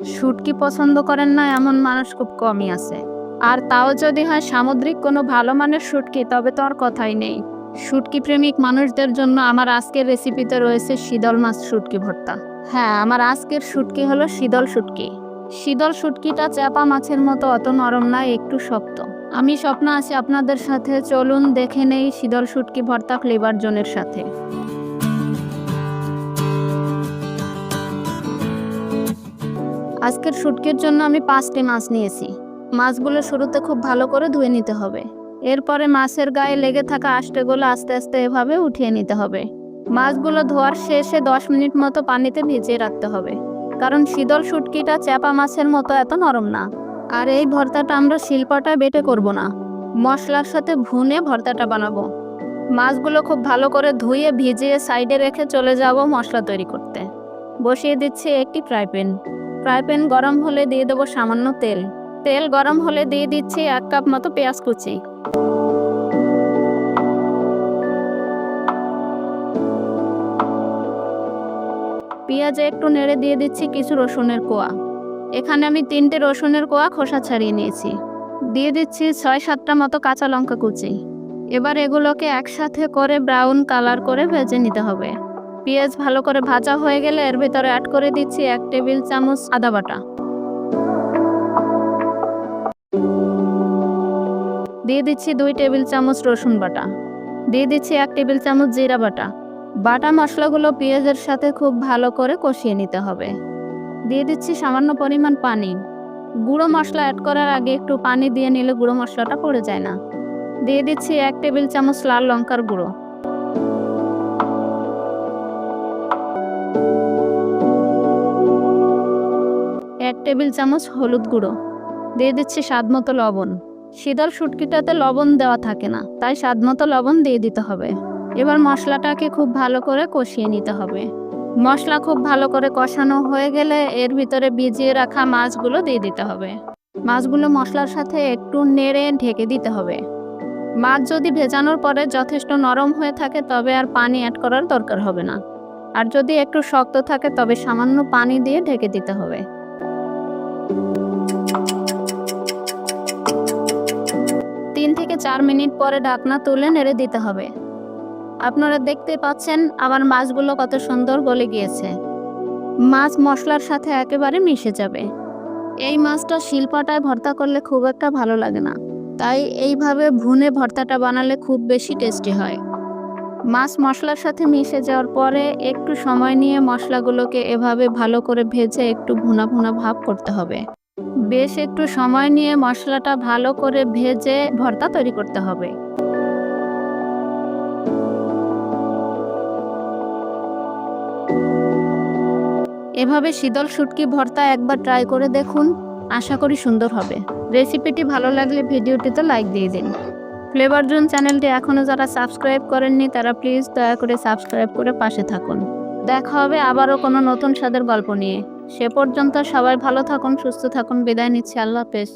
শুটকি পছন্দ করেন না এমন মানুষ খুব কমই আছে। আর তাও যদি হয় সামুদ্রিক কোনো ভালো মানের শুটকি, তবে তো আর কথাই নেই। শুটকি প্রেমিক মানুষদের জন্য আমার আজকের রেসিপিতে রয়েছে শীতল মাছ শুটকি ভর্তা। হ্যাঁ, আমার আজকের শুটকি হলো শীতল শুটকি। শীতল শুটকিটা চাপা মাছের মতো অত নরম না, একটু শক্ত। আমি স্বপ্ন আছি আপনাদের সাথে, চলুন দেখে নেই শীতল শুটকি ভর্তা ফ্লেভার জোনের সাথে। আজকের শুটকির জন্য আমি 5টি মাছ নিয়েছি। মাছগুলো শুরুতে খুব ভালো করে ধুয়ে নিতে হবে। এরপরে মাছের গায়ে লেগে থাকা আঁশটেগুলো আস্তে আস্তে এভাবে উঠিয়ে নিতে হবে। মাছগুলো ধোয়ার শেষে 10 মিনিট মতো পানিতে ভিজিয়ে রাখতে হবে, কারণ শীতল শুটকিটা চাপা মাছের মতো এত নরম না। আর এই ভর্তাটা আমরা শিলপাটায় বেটে করব না, মশলার সাথে ভুনে ভর্তাটা বানাবো। মাছগুলো খুব ভালো করে ধুয়ে ভিজিয়ে সাইডে রেখে চলে যাব মশলা তৈরি করতে। বসিয়ে দিচ্ছি একটি ফ্রাই প্যান গরম হলে দিয়ে দেবো সামান্য তেল। তেল গরম হলে দিয়ে দিচ্ছি 1 কাপ মতো পেঁয়াজ কুচি। পেঁয়াজে একটু নেড়ে দিয়ে দিচ্ছি কিছু রসুনের কোয়া। এখানে আমি 3টে রসুনের কোয়া খোসা ছাড়িয়ে নিয়েছি। দিয়ে দিচ্ছি 6-7টা মতো কাঁচা লঙ্কা কুচি। এবার এগুলোকে একসাথে করে ব্রাউন কালার করে ভেজে নিতে হবে। পেঁয়াজ ভালো করে ভাজা হয়ে গেলে এর ভিতরে অ্যাড করে দিচ্ছি 1 টেবিল চামচ আদা বাটা। দিয়ে দিচ্ছি 2 টেবিল চামচ রসুন বাটা। দিয়ে দিচ্ছি 1 টেবিল চামচ জিরা বাটা। বাটা মশলাগুলো পেঁয়াজের সাথে খুব ভালো করে কষিয়ে নিতে হবে। দিয়ে দিচ্ছি সামান্য পরিমাণ পানি। গুঁড়ো মশলা অ্যাড করার আগে একটু পানি দিয়ে নিলে গুঁড়ো মশলাটা পড়ে যায় না। দিয়ে দিচ্ছি 1 টেবিল চামচ লাল লঙ্কার গুঁড়ো। 1 টেবিল চামচ হলুদ গুঁড়ো। দিয়ে দিচ্ছি স্বাদমতো লবণ। শীতল শুটকিটাতে লবণ দেওয়া থাকে না, তাই স্বাদমতো লবণ দিয়ে দিতে হবে। এবার মশলাটাকে খুব ভালো করে কষিয়ে নিতে হবে। মশলা খুব ভালো করে কষানো হয়ে গেলে এর ভিতরে ভিজিয়ে রাখা মাছগুলো দিয়ে দিতে হবে। মাছগুলো মশলার সাথে একটু নেড়ে ঢেকে দিতে হবে। মাছ যদি ভেজানোর পরে যথেষ্ট নরম হয়ে থাকে তবে আর পানি অ্যাড করার দরকার হবে না। আর যদি একটু শক্ত থাকে তবে সামান্য পানি দিয়ে ঢেকে দিতে হবে। 3 থেকে 4 মিনিট পরে ঢাকনা তুলে নেড়ে দিতে হবে। আপনারা দেখতে পাচ্ছেন আমার মাছগুলো কত সুন্দর গলে গিয়েছে। মাছ মশলার সাথে একেবারে মিশে যাবে। এই মাছটা শিলপাটায় ভর্তা করলে খুব একটা ভালো লাগে না, তাই এইভাবে ভুনে ভর্তাটা বানালে খুব বেশি টেস্টি হয়। মাছ মশলার সাথে মিশে যাওয়ার পরে একটু সময় নিয়ে মশলাগুলোকে এভাবে ভালো করে ভেজে একটু ভুনা ভুনা ভাব করতে হবে। বেশ একটু সময় নিয়ে মশলাটা ভালো করে ভেজে ভর্তা তৈরি করতে হবে। এভাবে শীতল শুটকি ভর্তা একবার ট্রাই করে দেখুন, আশা করি সুন্দর হবে। রেসিপিটি ভালো লাগলে ভিডিওটিতে লাইক দিয়ে দিন। ফ্লেভার জোন চ্যানেলটি এখনও যারা সাবস্ক্রাইব করেননি তারা প্লিজ দয়া করে সাবস্ক্রাইব করে পাশে থাকুন। দেখা হবে আবারও কোনো নতুন স্বাদের গল্প নিয়ে। সে পর্যন্ত সবাই ভালো থাকুন, সুস্থ থাকুন। বিদায় নিচ্ছি। আল্লাহ হাফেজ।